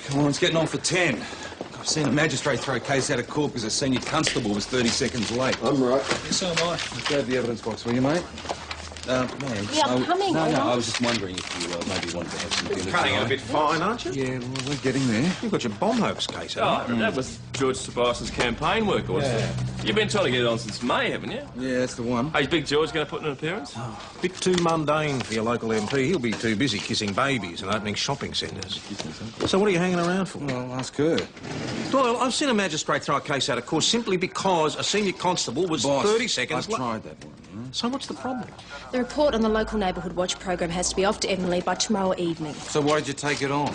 Come on, it's getting on for 10. I've seen a magistrate throw a case out of court because a senior constable was 30 seconds late. I'm right. Yeah, so am I. Grab the evidence box, will you, mate? Man, Yeah, I'm coming. No, I was just wondering if you maybe wanted to have some dinner. Cutting it a bit fine, aren't you? Yeah, well, we're getting there. You've got your bomb hoax case, haven't you? That was George Tobias's campaign work, wasn't it? You've been trying to get it on since May, haven't you? Yeah, that's the one. Hey, is Big George going to put in an appearance? Bit too mundane for your local MP. He'll be too busy kissing babies and opening shopping centres. So what are you hanging around for? Well, ask her. Doyle, I've seen a magistrate throw a case out of court simply because a senior constable was Boss, 30 seconds I've tried that one. So what's the problem? The report on the local neighbourhood watch program has to be off to Avonlea by tomorrow evening. So why did you take it on?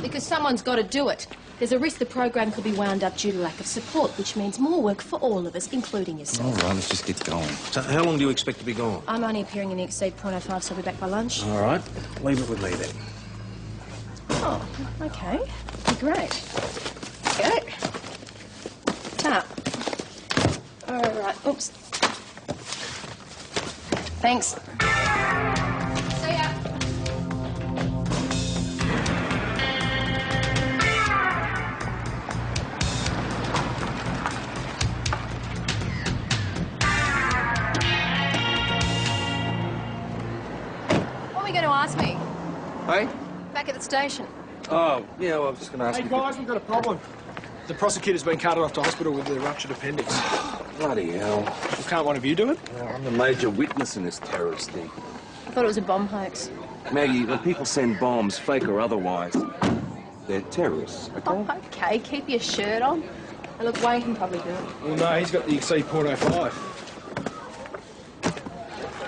Because someone's got to do it. There's a risk the program could be wound up due to lack of support, which means more work for all of us, including yourself. All right, let's just get going. So how long do you expect to be gone? I'm only appearing in the Exceed .05, so I'll be back by lunch. All right, leave it with me then. Oh, OK. Great. Go. Tap. All right. Oops. Thanks. See ya. What were you going to ask me? Hey? Back at the station. Oh, yeah, well, I was just going to ask Hey you... guys, we've got a problem. The prosecutor's been carted off to hospital with a ruptured appendix. Bloody hell. Well, can't one of you do it? I'm the major witness in this terrorist thing. I thought it was a bomb hoax. Maggie, when people send bombs, fake or otherwise, they're terrorists, okay? Oh, OK. Keep your shirt on. And look, Wayne can probably do it. Well, no, he's got the Exceed .05.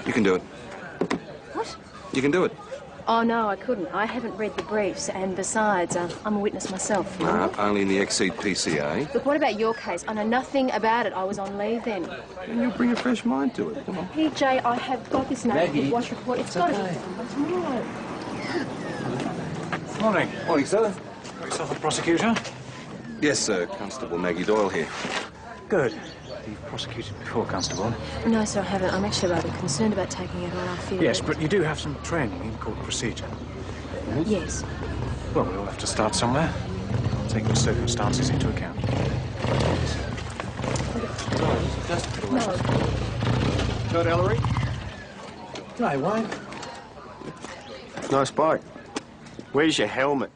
You can do it. What? You can do it. Oh, no, I couldn't. I haven't read the briefs, and besides, I'm a witness myself. Only in the Exceed PCA. Look, what about your case? I know nothing about it. I was on leave then. And you'll bring a fresh mind to it. Come on. PJ, I have got this neighbourhood watch report. It's got to be done by tomorrow. Morning. Morning, sir. Got yourself a prosecutor? Yes, sir. Constable Maggie Doyle here. Good. You've prosecuted before, Constable. No, sir, I haven't. I'm actually rather concerned about taking it on. I feel... Yes, but you do have some training in court procedure. Yes. Well, we all have to start somewhere. Take the circumstances into account. No. Todd Ellery? Hey, Wayne. Nice bike. Where's your helmet?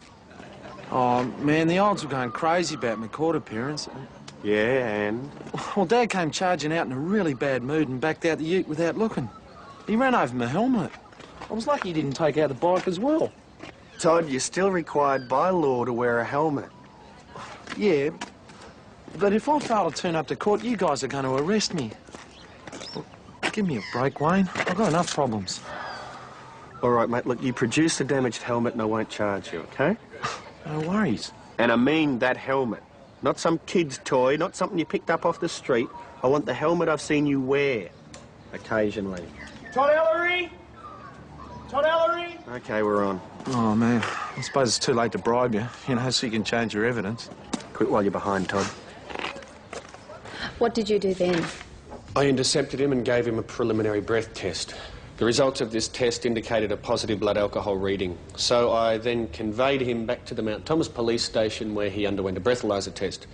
Oh, man, the odds were going crazy about my court appearance. Yeah, and? Well, Dad came charging out in a really bad mood and backed out the ute without looking. He ran over my helmet. I was lucky he didn't take out the bike as well. Todd, you're still required by law to wear a helmet. Yeah, but if I fail to turn up to court, you guys are going to arrest me. Well, give me a break, Wayne. I've got enough problems. All right, mate, look, you produce the damaged helmet and I won't charge you, OK? No worries. And I mean that helmet. Not some kid's toy, not something you picked up off the street. I want the helmet I've seen you wear. Occasionally. Todd Ellery! Todd Ellery! OK, we're on. Oh, man, I suppose it's too late to bribe you, so you can change your evidence. Quit while you're behind, Todd. What did you do then? I intercepted him and gave him a preliminary breath test. The results of this test indicated a positive blood alcohol reading. So I then conveyed him back to the Mount Thomas police station where he underwent a breathalyzer test.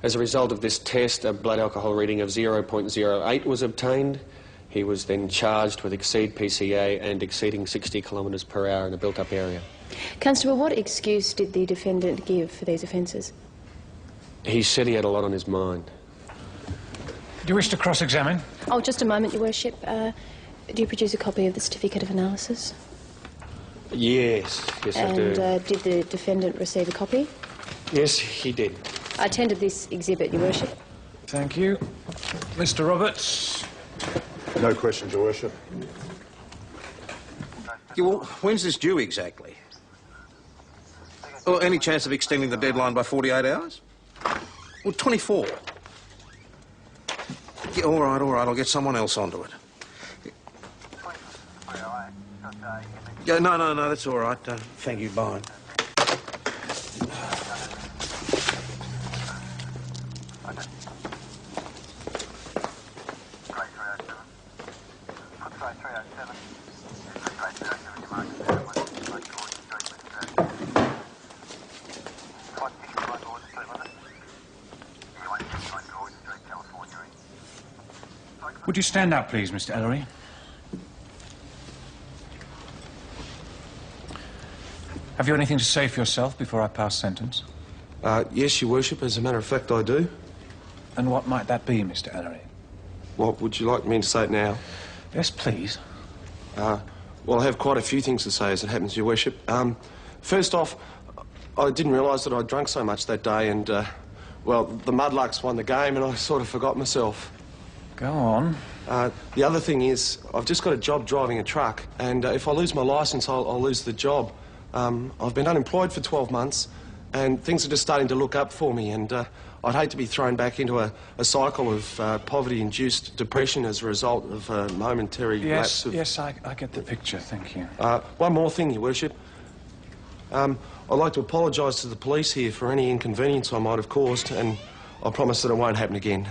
As a result of this test, a blood alcohol reading of 0.08 was obtained. He was then charged with Exceed PCA and exceeding 60 kilometres per hour in a built-up area. Constable, what excuse did the defendant give for these offences? He said he had a lot on his mind. Do you wish to cross-examine? Oh, just a moment, Your Worship. Do you produce a copy of the certificate of analysis? Yes, I do. And did the defendant receive a copy? Yes, he did. I attended this exhibit, Your Worship. Thank you. Mr Roberts? No questions, Your Worship. Yeah, well, when's this due exactly? Or any chance of extending the deadline by 48 hours? Well, 24. Yeah, all right, I'll get someone else onto it. Yeah, no, that's all right. Thank you, bye. Would you stand up, please, Mr. Ellery? Have you anything to say for yourself before I pass sentence? Yes, Your Worship. As a matter of fact, I do. And what might that be, Mr. Ellery? What, would you like me to say it now? Yes, please. Well, I have quite a few things to say, as it happens, Your Worship. First off, I didn't realise that I'd drunk so much that day, and, well, the Mudlarks won the game, and I sort of forgot myself. Go on. The other thing is, I've just got a job driving a truck, and if I lose my licence, I'll lose the job. I've been unemployed for 12 months, and things are just starting to look up for me, and I'd hate to be thrown back into a cycle of poverty-induced depression as a result of a momentary lapse of... Yes, I get the picture, thank you. One more thing, Your Worship. I'd like to apologise to the police here for any inconvenience I might have caused, and I promise that it won't happen again.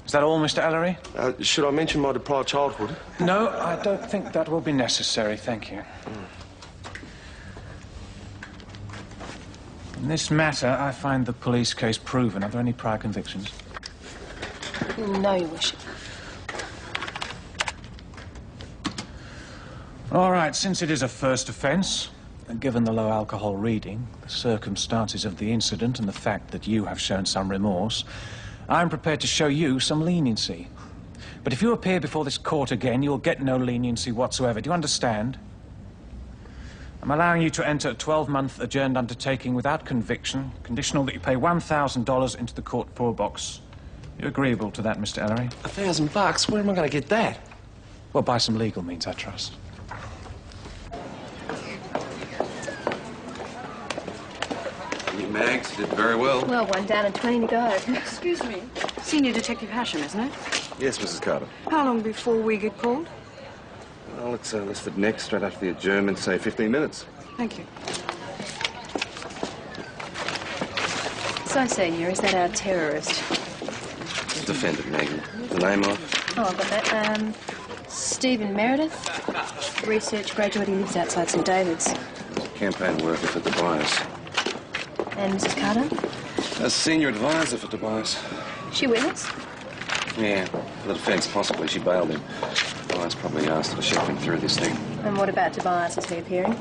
Is that all, Mr. Ellery? Should I mention my deprived childhood? No, I don't think that will be necessary, thank you. In this matter, I find the police case proven. Are there any prior convictions? No, Your Worship. All right, since it is a first offence, and given the low alcohol reading, the circumstances of the incident, and the fact that you have shown some remorse, I'm prepared to show you some leniency. But if you appear before this court again, you'll get no leniency whatsoever. Do you understand? I'm allowing you to enter a 12-month adjourned undertaking without conviction, conditional that you pay $1,000 into the court poor box. You agreeable to that, Mr. Ellery? $1,000? Where am I going to get that? Well, by some legal means, I trust. You Mags did very well. Well, 1 down and 20 to go. Excuse me. Senior Detective Hasham, isn't it? Yes, Mrs. Carter. How long before we get called? Well, it's listed next, straight after the adjournment, say 15 minutes. Thank you. So, Senior, is that our terrorist? Defendant, Maggie. The name of? Oh, I've got that. Stephen Meredith. Research graduate. He lives outside St David's. Campaign worker for Tobias. And Mrs. Carter? A senior advisor for Tobias. She with us? Yeah, for the defence, possibly. She bailed him. Tobias probably asked her to shepherd him through this thing. And what about Tobias? Is he appearing?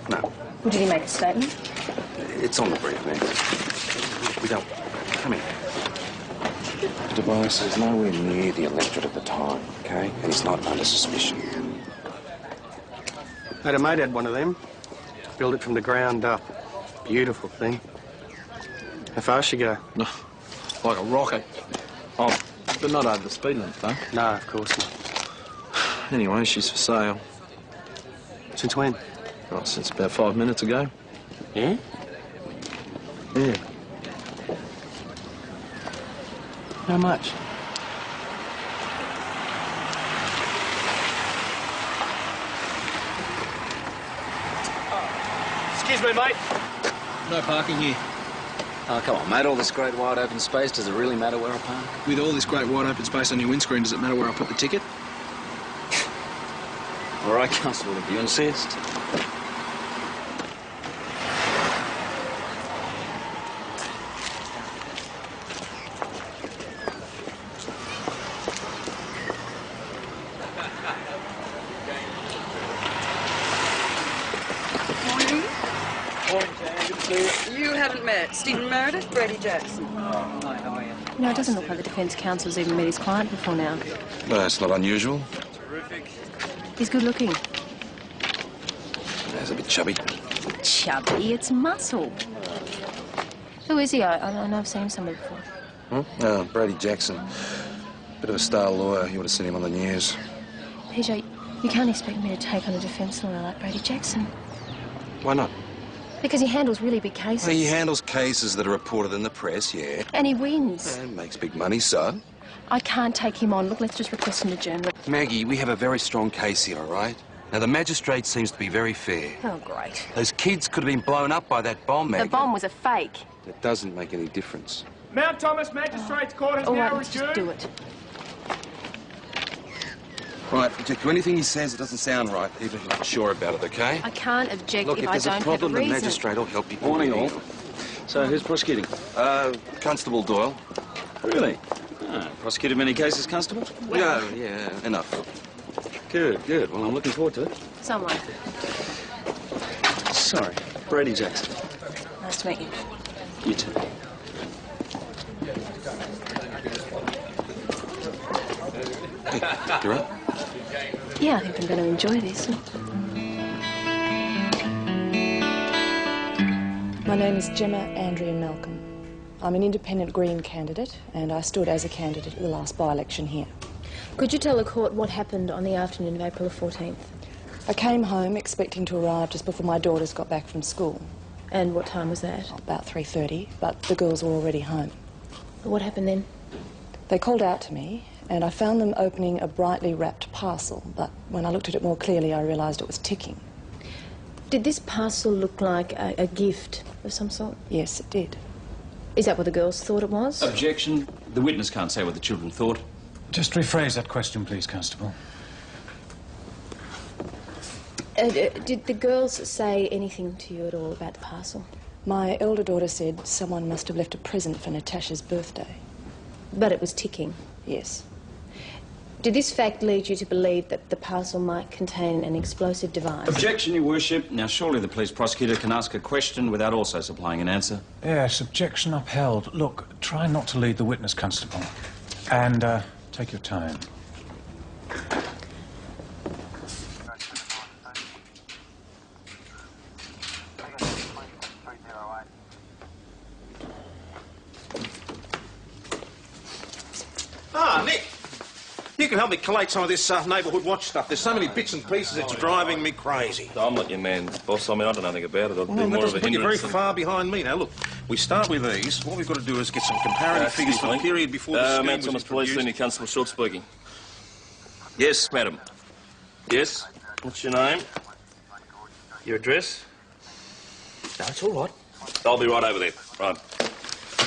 No. Well, did he make a statement? It's on the brief, man. We don't... Come here. Tobias is nowhere near the electorate at the time, OK? And he's not under suspicion. Had a mate had one of them. Built it from the ground up. Beautiful thing. How far she go? Like a rocket. Oh, but not over the speed limit, though. No, of course not. Anyway, she's for sale. Since when? Oh, since about 5 minutes ago. Yeah? Yeah. How much? Excuse me, mate. No parking here. Oh, come on, mate. All this great wide open space, does it really matter where I park? With all this great wide open space on your windscreen, does it matter where I put the ticket? All right, Constable, if you insist. You haven't met Stephen Meredith, Brady Jackson. No, it doesn't look like the defence counsel's even met his client before now. Well, that's not unusual. He's good looking. He's a bit chubby. Chubby, it's muscle. Who is he? I know I've seen him somewhere before. Hmm? Oh, Brady Jackson. Bit of a star lawyer. You would have seen him on the news. PJ, you can't expect me to take on a defence lawyer like Brady Jackson. Why not? Because he handles really big cases. Well, he handles cases that are reported in the press, yeah. And he wins. And makes big money, so? I can't take him on. Look, let's just request an adjournment. Maggie, we have a very strong case here, all right? Now, the magistrate seems to be very fair. Oh, great. Those kids could have been blown up by that bomb, Maggie. The bomb was a fake. It doesn't make any difference. Mount Thomas Magistrates Court is All now right, let's just adjourned. do it. Right, object to anything he says that doesn't sound right, even if you're not sure about it, OK? I can't object Look, if if I there's don't a problem, have a the reason. magistrate will help you. Morning, all. So, who's prosecuting? Constable Doyle. Really? Prosecuted many cases, Constable? Well- Yeah, enough. Good, good. Well, I'm looking forward to it. Someone. Sorry, Brady Jackson. Nice to meet you. You too. Hey, you're up? Yeah, I think I'm going to enjoy this. My name is Gemma Andrea Malcolm. I'm an independent Green candidate, and I stood as a candidate at the last by-election here. Could you tell the court what happened on the afternoon of April the 14th? I came home expecting to arrive just before my daughters got back from school. And what time was that? About 3:30, but the girls were already home. What happened then? They called out to me, and I found them opening a brightly wrapped parcel, but when I looked at it more clearly, I realised it was ticking. Did this parcel look like a gift of some sort? Yes, it did. Is that what the girls thought it was? Objection. The witness can't say what the children thought. Just rephrase that question, please, Constable. Did the girls say anything to you at all about the parcel? My elder daughter said someone must have left a present for Natasha's birthday. But it was ticking? Yes. Did this fact lead you to believe that the parcel might contain an explosive device? Objection, Your Worship. Now, surely the police prosecutor can ask a question without also supplying an answer. Yes, objection upheld. Look, try not to lead the witness, Constable. And, take your time. Ah, Nick! You can help me collate some of this neighbourhood watch stuff. There's so many bits and pieces, it's driving me crazy. I'm not your man, boss. I mean, I don't know nothing about it. I'd be Well, that more of a doesn't put you very hindrance. far behind me. Now, look, we start with these. What we've got to do is get some comparative figures for the period before the scheme Mount was Thomas Police introduced. Senior Constable Short speaking. Yes, madam. Yes? What's your name? Your address? No, it's all right. I'll be right over there. Right.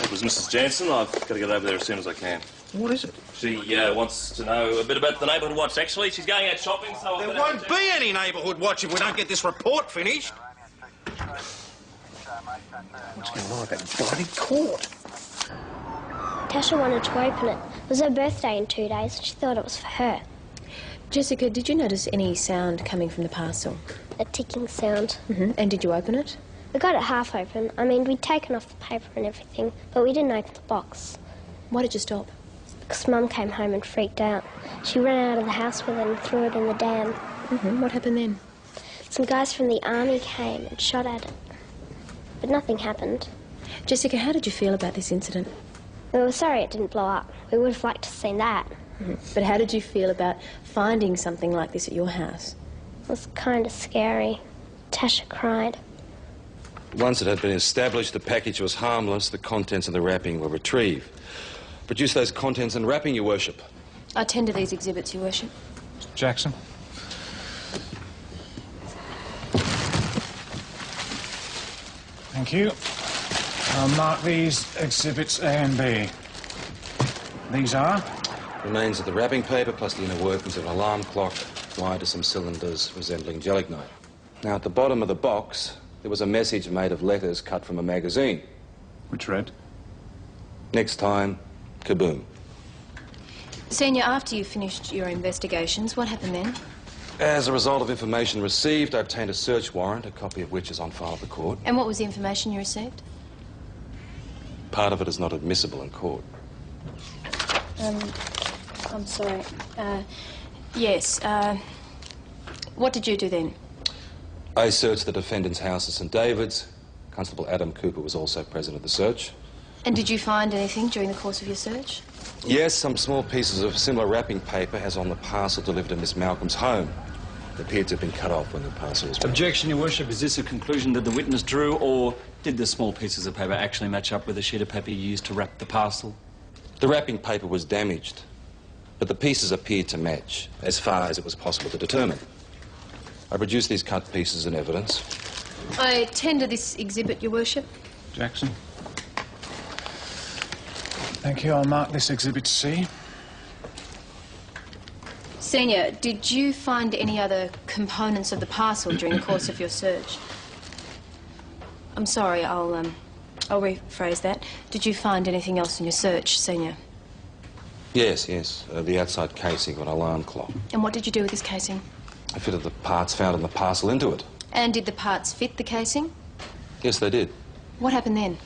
It was Mrs. Jansen. I've got to get over there as soon as I can. What is it? She wants to know a bit about the neighbourhood watch, actually. She's going out shopping, so... There won't be any neighbourhood watch if we don't get this report finished. What's going on at that bloody court? Tasha wanted to open it. It was her birthday in 2 days. She thought it was for her. Jessica, did you notice any sound coming from the parcel? A ticking sound. And did you open it? We got it half open. I mean, we'd taken off the paper and everything, but we didn't open the box. Why did you stop? Because Mum came home and freaked out. She ran out of the house with it and threw it in the dam. What happened then? Some guys from the army came and shot at it. But nothing happened. Jessica, how did you feel about this incident? We were sorry it didn't blow up. We would have liked to have seen that. But how did you feel about finding something like this at your house? It was kind of scary. Tasha cried. Once it had been established the package was harmless, the contents of the wrapping were retrieved. Produce those contents and wrapping, Your Worship. I tender these exhibits, Your Worship. Jackson? Thank you. I'll mark these exhibits A and B. These are? Remains of the wrapping paper plus the inner workings of an alarm clock wired to some cylinders resembling gelignite. Now, at the bottom of the box, there was a message made of letters cut from a magazine. Which read? Next time, kaboom. Senior, after you finished your investigations, what happened then? As a result of information received, I obtained a search warrant, a copy of which is on file at the court. And what was the information you received? Part of it is not admissible in court. I'm sorry. Yes, what did you do then? I searched the defendant's house at St David's. Constable Adam Cooper was also present at the search. And did you find anything during the course of your search? Yes, some small pieces of similar wrapping paper as on the parcel delivered to Miss Malcolm's home. It appeared to have been cut off when the parcel was... Objection, Your Worship. Is this a conclusion that the witness drew, or did the small pieces of paper actually match up with the sheet of paper used to wrap the parcel? The wrapping paper was damaged, but the pieces appeared to match, as far as it was possible to determine. I produced these cut pieces in evidence. I tender this exhibit, Your Worship. Jackson? Thank you. I'll mark this exhibit C. Senior, did you find any other components of the parcel during the course of your search? I'm sorry, I'll rephrase that. Did you find anything else in your search, Senior? Yes, yes. The outside casing of an alarm clock. And what did you do with this casing? I fitted the parts found in the parcel into it. And did the parts fit the casing? Yes, they did. What happened then?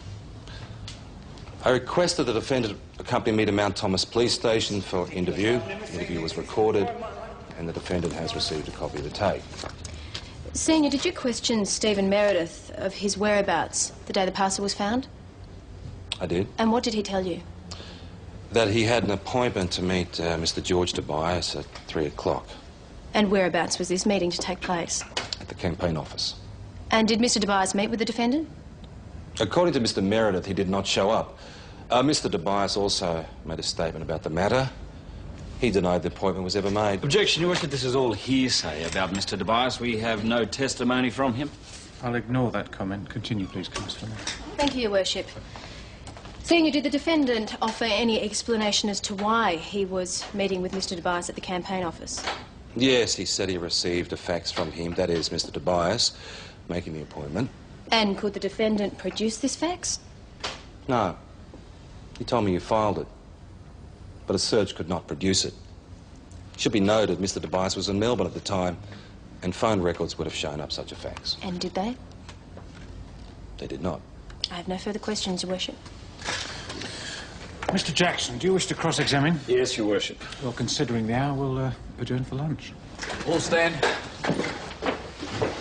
I requested the defendant accompany me to Mount Thomas Police Station for interview. The interview was recorded, and the defendant has received a copy of the tape. Senior, did you question Stephen Meredith of his whereabouts the day the parcel was found? I did. And what did he tell you? That he had an appointment to meet Mr. George Tobias at 3 o'clock. And whereabouts was this meeting to take place? At the campaign office. And did Mr. Tobias meet with the defendant? According to Mr. Meredith, he did not show up. Mr. Tobias also made a statement about the matter. He denied the appointment was ever made. Objection, Your Worship. This is all hearsay about Mr. Tobias. We have no testimony from him. I'll ignore that comment. Continue, please, Constable. Thank you, Your Worship. Senior, did the defendant offer any explanation as to why he was meeting with Mr. Tobias at the campaign office? Yes, he said he received a fax from him, that is, Mr. Tobias, making the appointment. And could the defendant produce this fax? No. He told me you filed it. But a search could not produce it. It should be noted Mr. Tobias was in Melbourne at the time, and phone records would have shown up such a fax. And did they? They did not. I have no further questions, Your Worship. Mr. Jackson, do you wish to cross-examine? Yes, Your Worship. Well, considering the hour, we'll adjourn for lunch. All stand.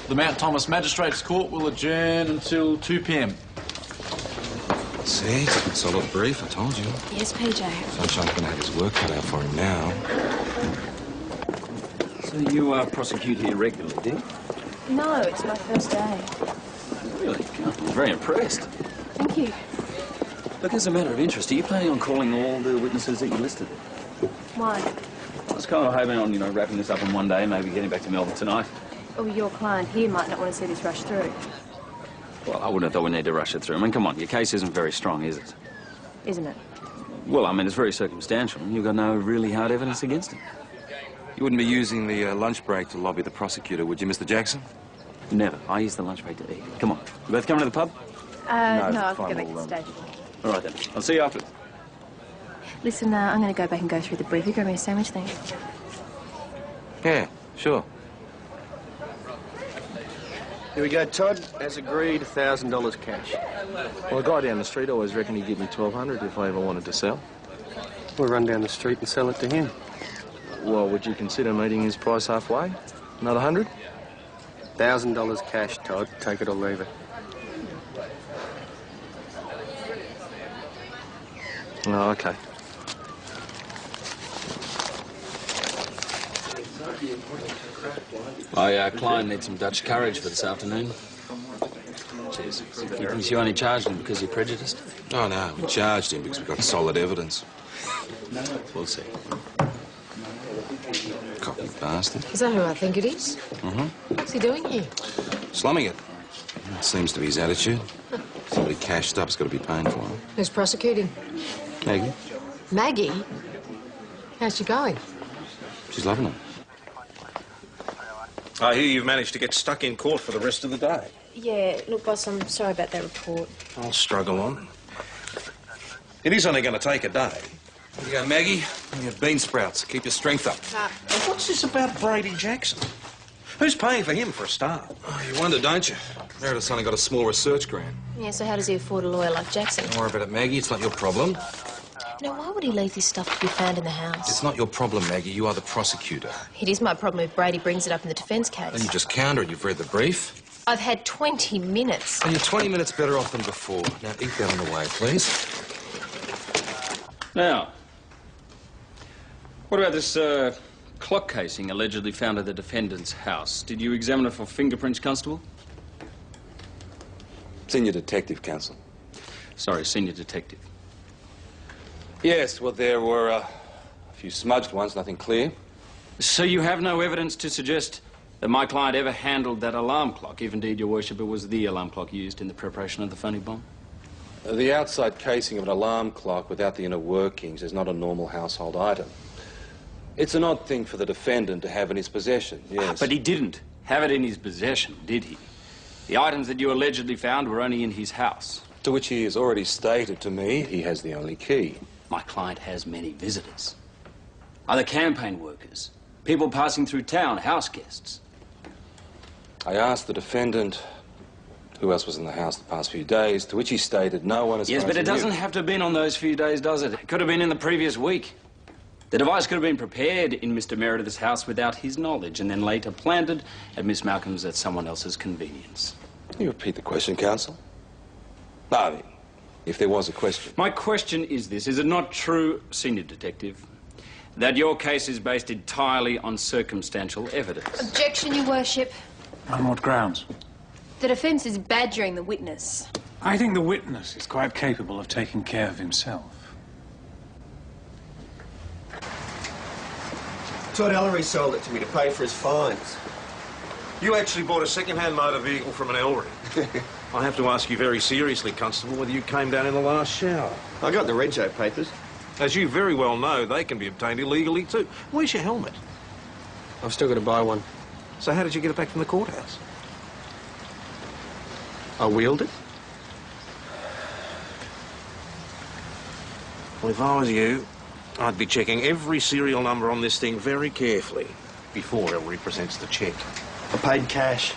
The Mount Thomas Magistrates Court will adjourn until 2 p.m. See, it's a good solid brief, I told you. Yes, PJ. Sunshine's going to have his work cut out for him now. So you prosecute here regularly, do you? No, it's my first day. Really? I'm very impressed. Thank you. Look, as a matter of interest, are you planning on calling all the witnesses that you listed? Why? I was kind of hoping on, wrapping this up in one day, maybe getting back to Melbourne tonight. Oh, your client here might not want to see this rush through. Well, I wouldn't have thought we need to rush it through. I mean, come on, your case isn't very strong, is it? Isn't it? Well, I mean, it's very circumstantial. You've got no really hard evidence against him. You wouldn't be using the lunch break to lobby the prosecutor, would you, Mr. Jackson? Never. I use the lunch break to eat. Come on. You both coming to the pub? No, I think I'll make the stage. All right, then. I'll see you after. Listen, I'm going to go back and go through the brief. You grab me a sandwich, thanks. Yeah, sure. Here we go, Todd. As agreed, $1,000 cash. Well, a guy down the street always reckoned he'd give me $1,200 if I ever wanted to sell. We'll run down the street and sell it to him. Well, would you consider meeting his price halfway? Another 100? $1,000 cash, Todd. Take it or leave it. Oh, OK. My client needs some Dutch courage for this afternoon. Cheers. You think you only charged him because you're prejudiced? Oh, no. We charged him because we've got solid evidence. We'll see. Cocky bastard. Is that who I think it is? Mm-hmm. What's he doing here? Slumming it. That seems to be his attitude. Somebody cashed up's got to be paying for him. Who's prosecuting? Maggie? Maggie? How's she going? She's loving it. I hear you've managed to get stuck in court for the rest of the day. Yeah, look, boss, I'm sorry about that report. I'll struggle on. It is only going to take a day. Here you go, Maggie. And your bean sprouts. Keep your strength up. What's this about Brady Jackson? Who's paying for him for a start? Oh, you wonder, don't you? Meredith's only got a small research grant. Yeah, so how does he afford a lawyer like Jackson? Don't worry about it, Maggie. It's not your problem. Now, why would he leave this stuff to be found in the house? It's not your problem, Maggie. You are the prosecutor. It is my problem if Brady brings it up in the defence case. And you just counter it. You've read the brief. I've had 20 minutes. And you're 20 minutes better off than before. Now, eat that on the way, please. Now, what about this clock casing allegedly found at the defendant's house? Did you examine it for fingerprints, Constable? Senior Detective, Counsel. Sorry, Senior Detective. Yes, well, there were a few smudged ones, nothing clear. So you have no evidence to suggest that my client ever handled that alarm clock, if indeed, Your Worship, it was the alarm clock used in the preparation of the phony bomb? The outside casing of an alarm clock without the inner workings is not a normal household item. It's an odd thing for the defendant to have in his possession, yes. But he didn't have it in his possession, did he? The items that you allegedly found were only in his house. To which he has already stated to me he has the only key. My client has many visitors. Other campaign workers? People passing through town, house guests? I asked the defendant who else was in the house the past few days, to which he stated no one as Yes, far but as it he knew. doesn't have to have been on those few days, does it? It could have been in the previous week. The device could have been prepared in Mr. Meredith's house without his knowledge and then later planted at Miss Malcolm's at someone else's convenience. Can you repeat the question, counsel? No, I mean, if there was a question. My question is this. Is it not true, Senior Detective, that your case is based entirely on circumstantial evidence? Objection, Your Worship. On what grounds? The defence is badgering the witness. I think the witness is quite capable of taking care of himself. Todd Ellery sold it to me to pay for his fines. You actually bought a second-hand motor vehicle from an Ellery. I have to ask you very seriously, Constable, whether you came down in the last shower. I got the rego papers. As you very well know, they can be obtained illegally too. Where's your helmet? I've still got to buy one. So how did you get it back from the courthouse? I wheeled it. Well, if I was you, I'd be checking every serial number on this thing very carefully before Ellery presents the cheque. I paid cash.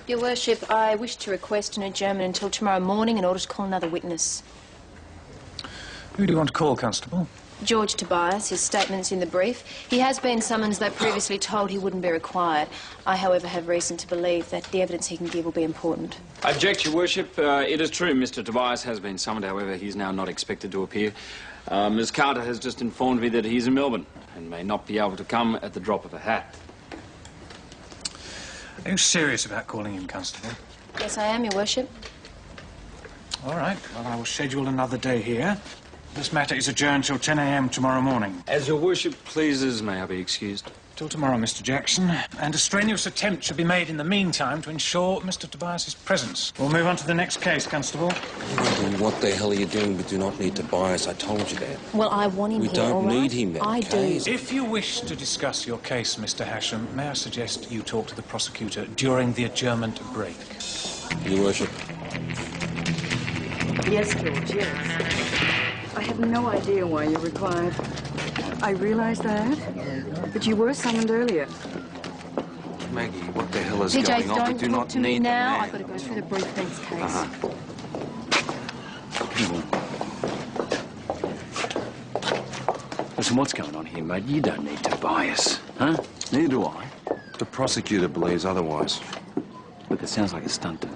Your Worship, I wish to request an adjournment until tomorrow morning in order to call another witness. Who do you want to call, Constable? George Tobias. His statement's in the brief. He has been summoned, though previously told he wouldn't be required. I, however, have reason to believe that the evidence he can give will be important. I object, Your Worship. It is true Mr. Tobias has been summoned, however, he's now not expected to appear. Ms. Carter has just informed me that he's in Melbourne and may not be able to come at the drop of a hat. Are you serious about calling him, Constable? Yes, I am, Your Worship. All right. Well, I will schedule another day here. This matter is adjourned till 10 a.m. tomorrow morning. As Your Worship pleases, may I be excused? Till tomorrow, Mr. Jackson. And a strenuous attempt should be made in the meantime to ensure Mr. Tobias's presence. We'll move on to the next case, Constable. What the hell are you doing? We do not need Tobias. I told you that. Well, I want him We here, don't all right? need him then, I okay? do. If you wish to discuss your case, Mr. Hasham, may I suggest you talk to the prosecutor during the adjournment break? Your Worship. Yes, George, yes. I have no idea why you're required. I realise that, but you were summoned earlier. Maggie, what the hell is DJ, going on? We don't do talk not to me need now. the I've got to go through the brief next case. Listen, what's going on here, mate? You don't need Tobias, huh? Neither do I. The prosecutor believes otherwise. Look, it sounds like a stunt to me.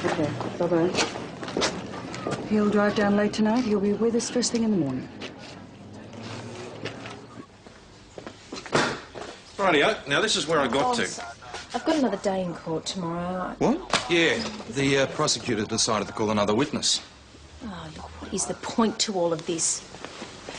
Okay, bye-bye. He'll drive down late tonight. He'll be with us first thing in the morning. Rightio. Now, this is where I got to. I've got another day in court tomorrow. What? Yeah, the prosecutor decided to call another witness. Oh, look, what is the point to all of this?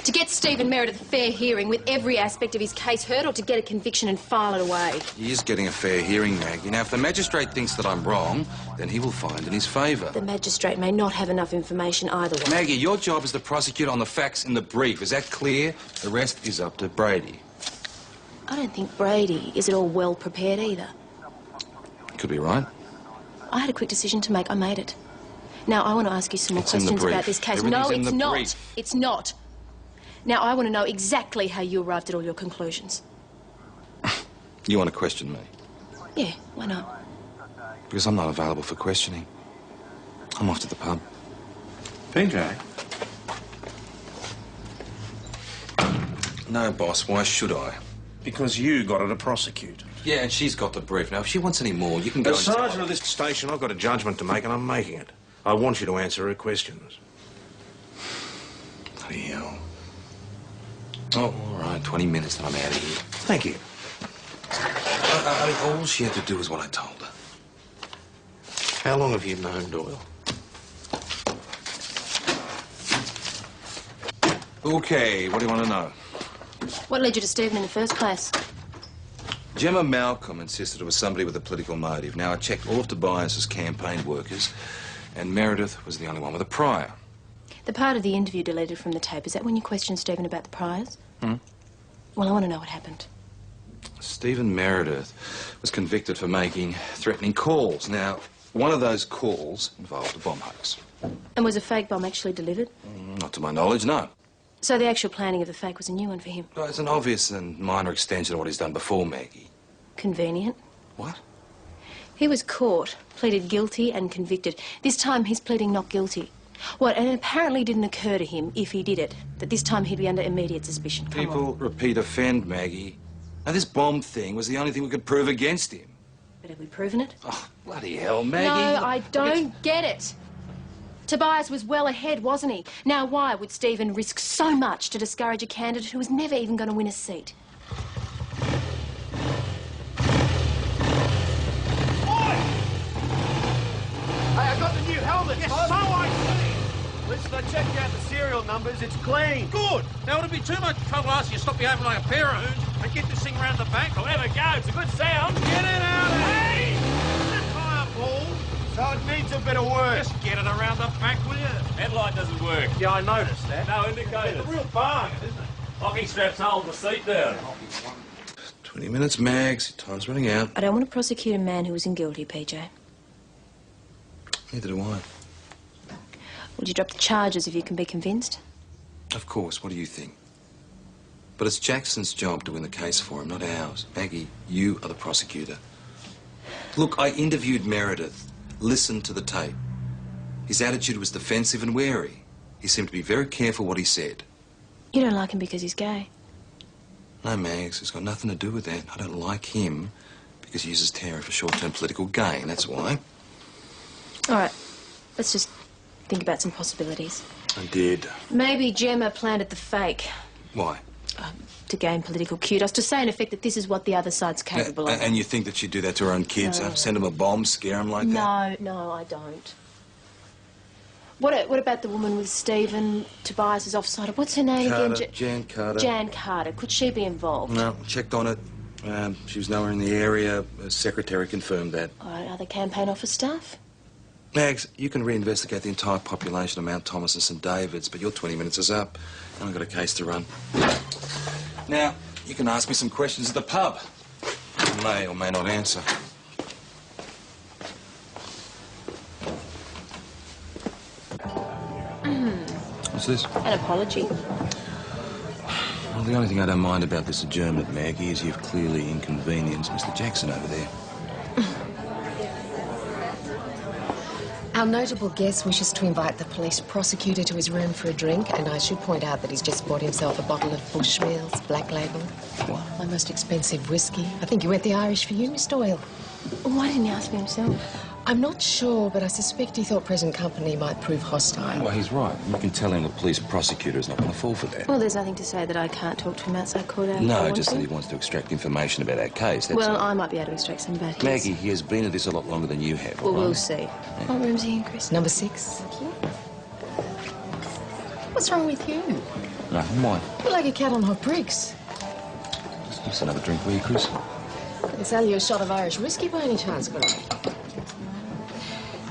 To get Stephen Meredith a fair hearing with every aspect of his case heard, or to get a conviction and file it away? He is getting a fair hearing, Maggie. Now, if the magistrate thinks that I'm wrong, then he will find in his favour. The magistrate may not have enough information either way. Maggie, your job is to prosecute on the facts in the brief. Is that clear? The rest is up to Brady. I don't think Brady is at all well prepared either. Could be right. I had a quick decision to make. I made it. Now, I want to ask you some more It's in the questions brief. about this case. Everything's No, in it's the not. brief. It's not. Now, I want to know exactly how you arrived at all your conclusions. You want to question me? Yeah, why not? Because I'm not available for questioning. I'm off to the pub. PJ? No, boss. Why should I? Because you got her to prosecute. Yeah, and she's got the brief. Now, if she wants any more, you can go As and tell sergeant her. of this station, I've got a judgment to make, and I'm making it. I want you to answer her questions. Bloody hell. Oh, all right. 20 minutes and I'm out of here. Thank you. I mean, all she had to do was what I told her. How long have you known Doyle? Okay, what do you want to know? What led you to Stephen in the first place? Gemma Malcolm insisted it was somebody with a political motive. Now, I checked all of Tobias's campaign workers, and Meredith was the only one with a prior. The part of the interview deleted from the tape, is that when you questioned Stephen about the priors? Hmm? Well, I want to know what happened. Stephen Meredith was convicted for making threatening calls. Now, one of those calls involved a bomb hoax. And was a fake bomb actually delivered? Not to my knowledge, no. So the actual planning of the fake was a new one for him? Well, it's an obvious and minor extension of what he's done before, Maggie. Convenient. What? He was caught, pleaded guilty and convicted. This time he's pleading not guilty. What, and it apparently didn't occur to him, if he did it, that this time he'd be under immediate suspicion. Come People repeat offend, Maggie. Now, this bomb thing was the only thing we could prove against him. But have we proven it? Oh, bloody hell, Maggie. No, I don't get it. Tobias was well ahead, wasn't he? Now why would Stephen risk so much to discourage a candidate who was never even going to win a seat? Hey, I got the new helmet, Yes, Bob. so I see. Listen, I checked out the serial numbers. It's clean. Good. Now, it'd be too much trouble asking you to stop behaving like a pair of hoons and get this thing around the bank. I'll have a go. It's a good sound. Get it out of here. Hey! Tire ball. So it needs a bit of work. Just get it around the back, will you? Headlight doesn't work. Yeah, I noticed that. No indicators. It's a real bargain, isn't it? Locking straps hold the seat down. 20 minutes, Mags. Time's running out. I don't want to prosecute a man who isn't guilty, PJ. Neither do I. Would you drop the charges if you can be convinced? Of course. What do you think? But it's Jackson's job to win the case for him, not ours. Maggie, you are the prosecutor. Look, I interviewed Meredith. Listened to the tape. His attitude was defensive and wary. He seemed to be very careful what he said. You don't like him because he's gay? No, Mags, it's got nothing to do with that. I don't like him because he uses terror for short-term political gain, that's why. All right, let's just think about some possibilities. I did. Maybe Gemma planted the fake Why? to gain political kudos, to say in effect that this is what the other side's capable of. And you think that she'd do that to her own kids? No. Send them a bomb, scare them like that? No, I don't. What about the woman with Stephen Tobias's offside? What's her name Carter, again? Jan Carter. Jan Carter. Could she be involved? No, checked on it. She was nowhere in the area. Her secretary confirmed that. All right, other campaign office staff? Mags, you can reinvestigate the entire population of Mount Thomas and St David's, but your 20 minutes is up, and I've got a case to run. Now, you can ask me some questions at the pub. I may or may not answer. What's this? An apology. Well, the only thing I don't mind about this adjournment, Maggie, is you've clearly inconvenienced Mr. Jackson over there. Our notable guest wishes to invite the police prosecutor to his room for a drink, and I should point out that he's just bought himself a bottle of Bushmills Black Label. What? My most expensive whiskey. I think he went the Irish for you, Miss Doyle. Why didn't he ask me himself? I'm not sure, but I suspect he thought present company might prove hostile. Well, he's right. You can tell him the police prosecutor is not going to fall for that. Well, there's nothing to say that I can't talk to him outside court hours. No, just that he wants to extract information about our case. That's Well, all. I might be able to extract some about his. Maggie, he has been at this a lot longer than you have. Well, all we'll right? see. What room's he in, Chris? Number 6. Thank you. What's wrong with you? Nothing. Why? You're like a cat on hot bricks. Just give us another drink, will you, Chris? I can sell you a shot of Irish whiskey by any chance, could I?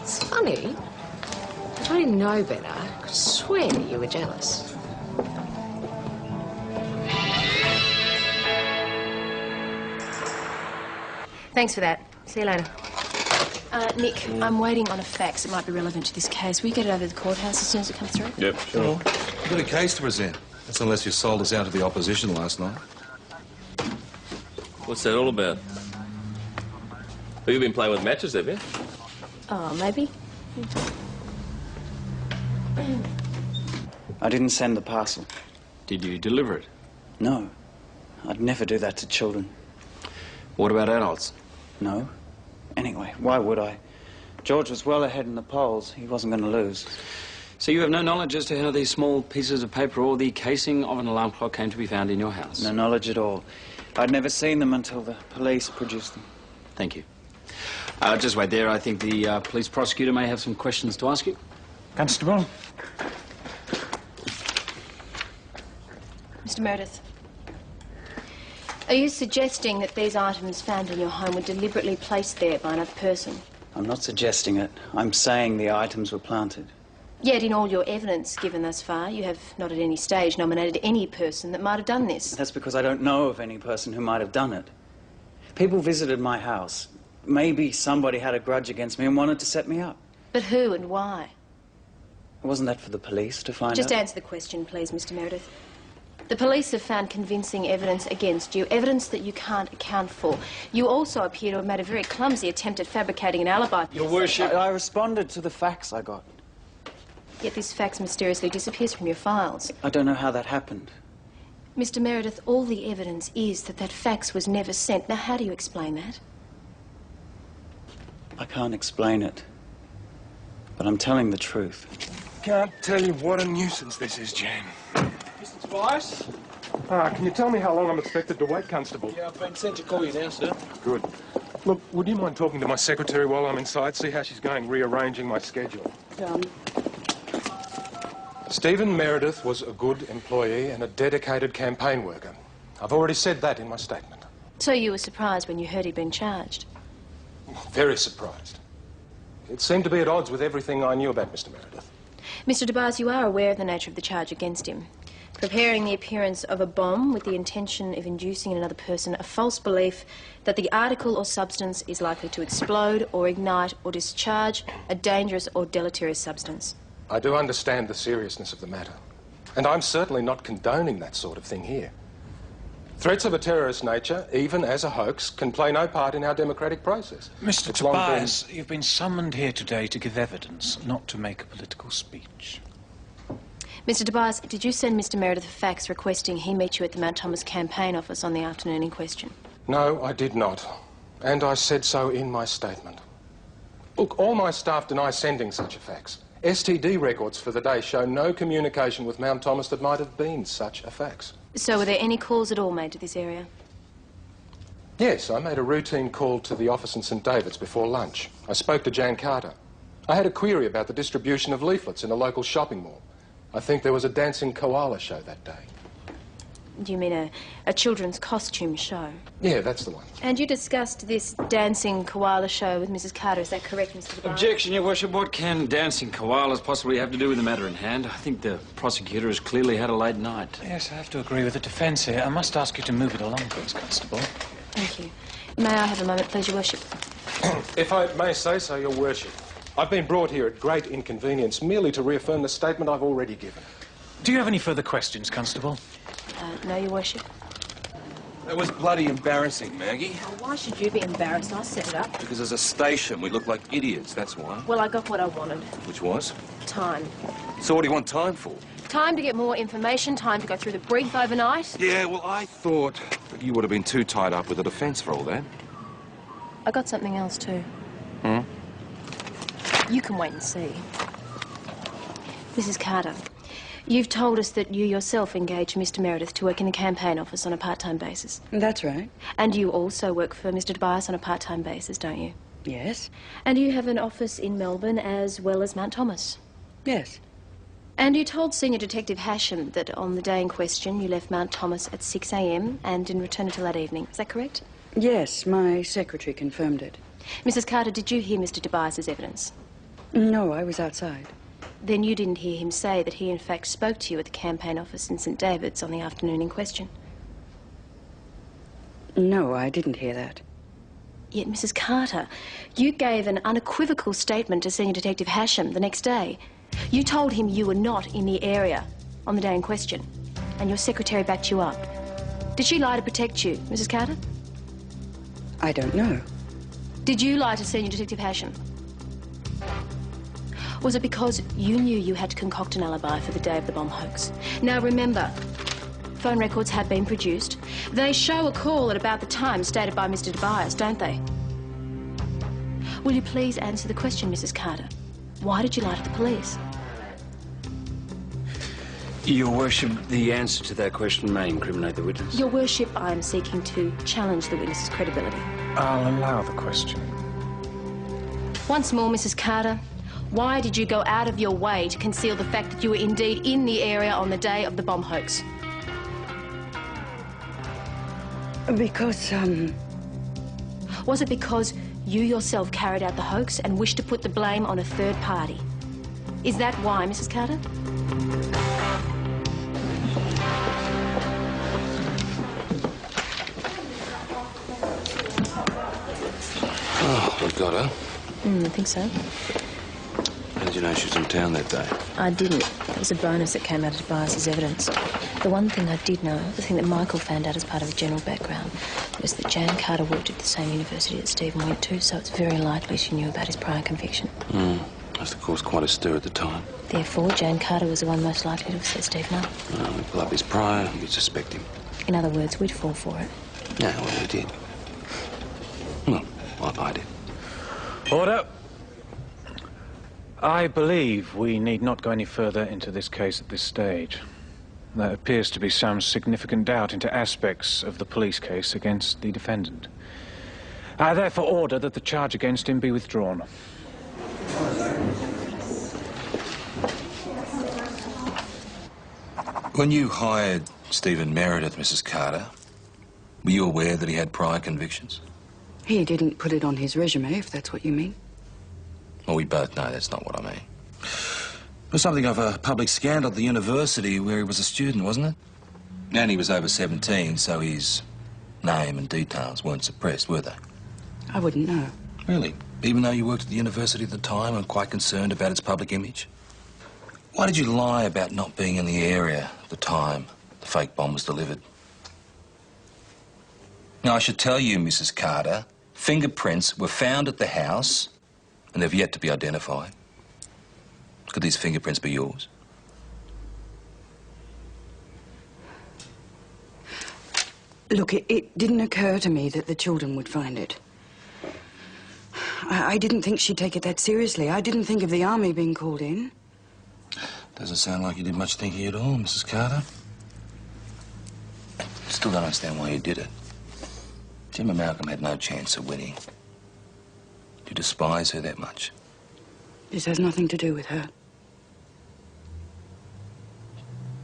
It's funny. If I didn't know better, I could swear you were jealous. Thanks for that. See you later. Nick, I'm waiting on a fax. It might be relevant to this case. Will you get it over to the courthouse as soon as it comes through? Yep, sure. You've got a case to present. That's unless you sold us out to the opposition last night. What's that all about? Have you been playing with matches, have you? Oh, maybe. I didn't send the parcel. Did you deliver it? No. I'd never do that to children. What about adults? No. Anyway, why would I? George was well ahead in the polls. He wasn't going to lose. So you have no knowledge as to how these small pieces of paper or the casing of an alarm clock came to be found in your house? No knowledge at all. I'd never seen them until the police produced them. Thank you. Just wait there. I think the police prosecutor may have some questions to ask you. Constable. Mr. Meredith, are you suggesting that these items found in your home were deliberately placed there by another person? I'm not suggesting it. I'm saying the items were planted. Yet in all your evidence given thus far, you have not at any stage nominated any person that might have done this. That's because I don't know of any person who might have done it. People visited my house. Maybe somebody had a grudge against me and wanted to set me up. But who and why? Wasn't that for the police to find Just out? answer the question, please, Mr. Meredith. The police have found convincing evidence against you, evidence that you can't account for. You also appear to have made a very clumsy attempt at fabricating an alibi. Your Worship, I responded to the facts I got. Yet this fax mysteriously disappears from your files. I don't know how that happened. Mr. Meredith, all the evidence is that that fax was never sent. Now, how do you explain that? I can't explain it. But I'm telling the truth. Can't tell you what a nuisance this is, Jan. Mr. Tobias? Can you tell me how long I'm expected to wait, Constable? Yeah, I've been sent to call you now, sir. Good. Look, would you mind talking to my secretary while I'm inside? See how she's going rearranging my schedule. Stephen Meredith was a good employee and a dedicated campaign worker. I've already said that in my statement. So you were surprised when you heard he'd been charged? Very surprised. It seemed to be at odds with everything I knew about Mr. Meredith. Mr. DeBars, you are aware of the nature of the charge against him. Preparing the appearance of a bomb with the intention of inducing in another person a false belief that the article or substance is likely to explode or ignite or discharge a dangerous or deleterious substance. I do understand the seriousness of the matter. And I'm certainly not condoning that sort of thing here. Threats of a terrorist nature, even as a hoax, can play no part in our democratic process. Mr. Tobias, you've been summoned here today to give evidence, not to make a political speech. Mr. DeBars, did you send Mr. Meredith a fax requesting he meet you at the Mount Thomas campaign office on the afternoon in question? No, I did not. And I said so in my statement. Look, all my staff deny sending such a fax. STD records for the day show no communication with Mount Thomas that might have been such a fax. So were there any calls at all made to this area? Yes, I made a routine call to the office in St David's before lunch. I spoke to Jan Carter. I had a query about the distribution of leaflets in a local shopping mall. I think there was a dancing koala show that day. Do you mean a children's costume show? Yeah, that's the one. And you discussed this dancing koala show with Mrs. Carter, is that correct, Mr. DeBars? Objection, Your Worship. What can dancing koalas possibly have to do with the matter in hand? I think the prosecutor has clearly had a late night. Yes, I have to agree with the defence here. I must ask you to move it along, please, Constable. Thank you. May I have a moment, please, Your Worship? If I may say so, Your Worship. I've been brought here at great inconvenience merely to reaffirm the statement I've already given. Do you have any further questions, Constable? No, Your Worship. That was bloody embarrassing, Maggie. Oh, why should you be embarrassed? I set it up. Because as a station, we look like idiots, that's why. Well, I got what I wanted. Which was? Time. So what do you want time for? Time to get more information, time to go through the brief overnight. Yeah, well, I thought that you would have been too tied up with the defence for all that. I got something else, too. Hmm? You can wait and see. Mrs. Carter, you've told us that you yourself engaged Mr. Meredith to work in the campaign office on a part-time basis. That's right. And you also work for Mr. Tobias on a part-time basis, don't you? Yes. And you have an office in Melbourne as well as Mount Thomas? Yes. And you told Senior Detective Hasham that on the day in question you left Mount Thomas at 6 a.m. and didn't return until that evening. Is that correct? Yes, my secretary confirmed it. Mrs. Carter, did you hear Mr. Tobias's evidence? No, I was outside. Then you didn't hear him say that he in fact spoke to you at the campaign office in St David's on the afternoon in question? No, I didn't hear that. Yet, Mrs. Carter, you gave an unequivocal statement to Senior Detective Hasham the next day. You told him you were not in the area on the day in question, and your secretary backed you up. Did she lie to protect you, Mrs. Carter? I don't know. Did you lie to Senior Detective Hasham? Was it because you knew you had to concoct an alibi for the day of the bomb hoax? Now remember, phone records have been produced. They show a call at about the time stated by Mr. Tobias, don't they? Will you please answer the question, Mrs. Carter? Why did you lie to the police? Your Worship, the answer to that question may incriminate the witness. Your Worship, I am seeking to challenge the witness's credibility. I'll allow the question. Once more, Mrs. Carter, why did you go out of your way to conceal the fact that you were indeed in the area on the day of the bomb hoax? Because, Was it because you yourself carried out the hoax and wished to put the blame on a third party? Is that why, Mrs. Carter? got her? I think so. How did you know she was in town that day? I didn't. That was a bonus that came out of Tobias's evidence. The one thing I did know, the thing that Michael found out as part of a general background, was that Jan Carter worked at the same university that Stephen went to, so it's very likely she knew about his prior conviction. Must have caused quite a stir at the time. Therefore, Jan Carter was the one most likely to have set Stephen up. We pull up his prior, we'd suspect him. In other words, we'd fall for it. Yeah, well, we did. Well, I did. Order. I believe we need not go any further into this case at this stage. There appears to be some significant doubt into aspects of the police case against the defendant. I therefore order that the charge against him be withdrawn. When you hired Stephen Meredith, Mrs. Carter, were you aware that he had prior convictions? He didn't put it on his resume, if that's what you mean. Well, we both know that's not what I mean. It was something of a public scandal at the university where he was a student, wasn't it? And he was over 17, so his name and details weren't suppressed, were they? I wouldn't know. Really? Even though you worked at the university at the time and quite concerned about its public image? Why did you lie about not being in the area at the time the fake bomb was delivered? Now, I should tell you, Mrs. Carter, fingerprints were found at the house and they've yet to be identified. Could these fingerprints be yours? Look, it didn't occur to me that the children would find it. I didn't think she'd take it that seriously. I didn't think of the army being called in. Doesn't sound like you did much thinking at all, Mrs. Carter. Still don't understand why you did it. Jim and Malcolm had no chance of winning. Do you despise her that much? This has nothing to do with her.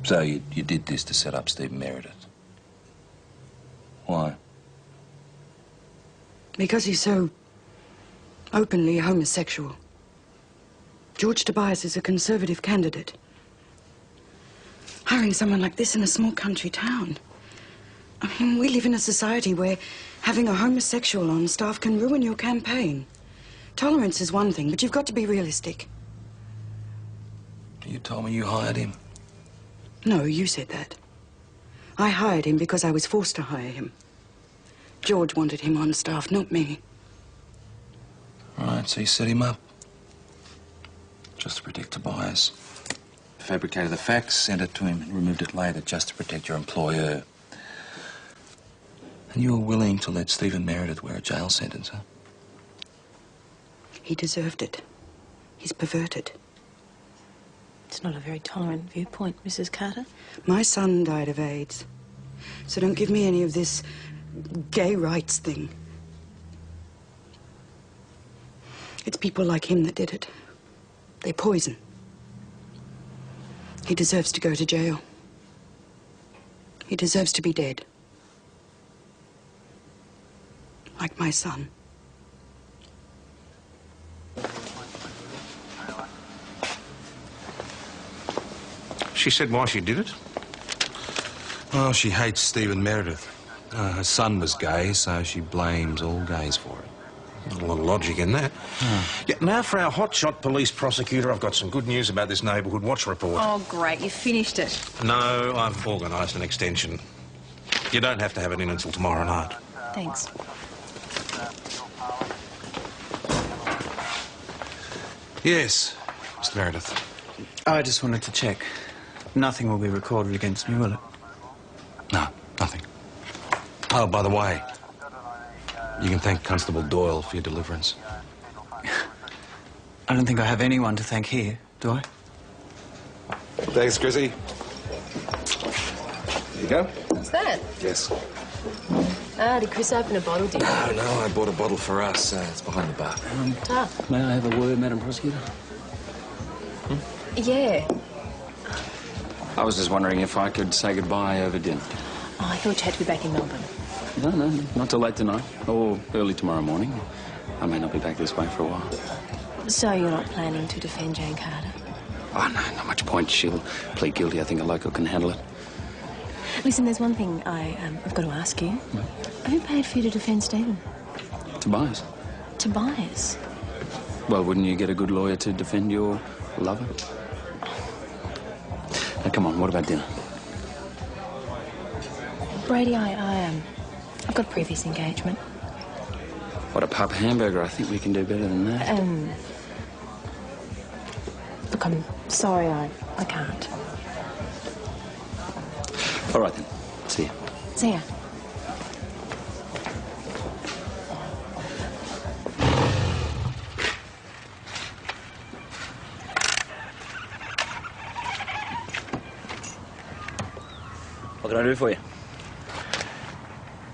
So you did this to set up Stephen Meredith? Why? Because he's so openly homosexual. George Tobias is a conservative candidate. Hiring someone like this in a small country town. I mean, we live in a society where having a homosexual on staff can ruin your campaign. Tolerance is one thing, but you've got to be realistic. You told me you hired him. No, you said that. I hired him because I was forced to hire him. George wanted him on staff, not me. Right, so you set him up. Just to protect Tobias. Fabricated the facts, sent it to him, and removed it later just to protect your employer. And you were willing to let Stephen Meredith wear a jail sentence, huh? He deserved it. He's perverted. It's not a very tolerant viewpoint, Mrs. Carter. My son died of AIDS. So don't give me any of this gay rights thing. It's people like him that did it. They're poison. He deserves to go to jail. He deserves to be dead. Like my son. She said why she did it? Well, she hates Stephen Meredith. Her son was gay, so she blames all gays for it. There's a lot of logic in that. Yeah, now for our hotshot police prosecutor, I've got some good news about this neighbourhood watch report. Oh, great. You finished it. No, I've organised an extension. You don't have to have it in until tomorrow night. Thanks. Yes, Mr. Meredith. I just wanted to check. Nothing will be recorded against me, will it? No, nothing. Oh, by the way, you can thank Constable Doyle for your deliverance. I don't think I have anyone to thank here, do I? Thanks, Chrissy. There you go. What's that? Yes. Ah, did Chris open a bottle, did you? No, I bought a bottle for us. It's behind the bar. May I have a word, Madam Prosecutor? Yeah. I was just wondering if I could say goodbye over dinner. Oh, I thought you had to be back in Melbourne. No, not till late tonight. Or early tomorrow morning. I may not be back this way for a while. So you're not planning to defend Jane Carter? Oh, no, not much point. She'll plead guilty. I think a local can handle it. Listen, there's one thing I've got to ask you. Who paid for you to defend Stephen? Tobias. Tobias. Well, wouldn't you get a good lawyer to defend your lover? Now, come on, what about dinner? Brady, I've got a previous engagement. What, a pub hamburger? I think we can do better than that. Look, I'm sorry, I can't. All right, then. See ya. See ya. What can I do for you?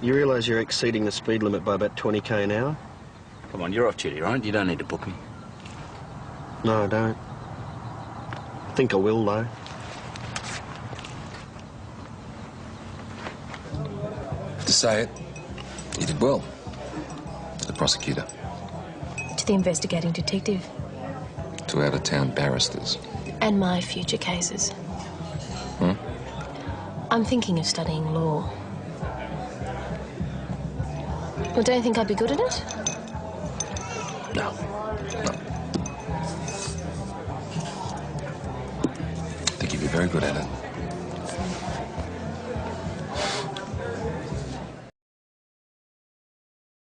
You realise you're exceeding the speed limit by about 20k an hour? Come on, you're off duty, right? You don't need to book me. No, I don't. I think I will, though. To say it, you did well. To the prosecutor. To the investigating detective. To out-of-town barristers. And my future cases. Hmm? I'm thinking of studying law. Well, don't you think I'd be good at it? No. No. I think you'd be very good at it.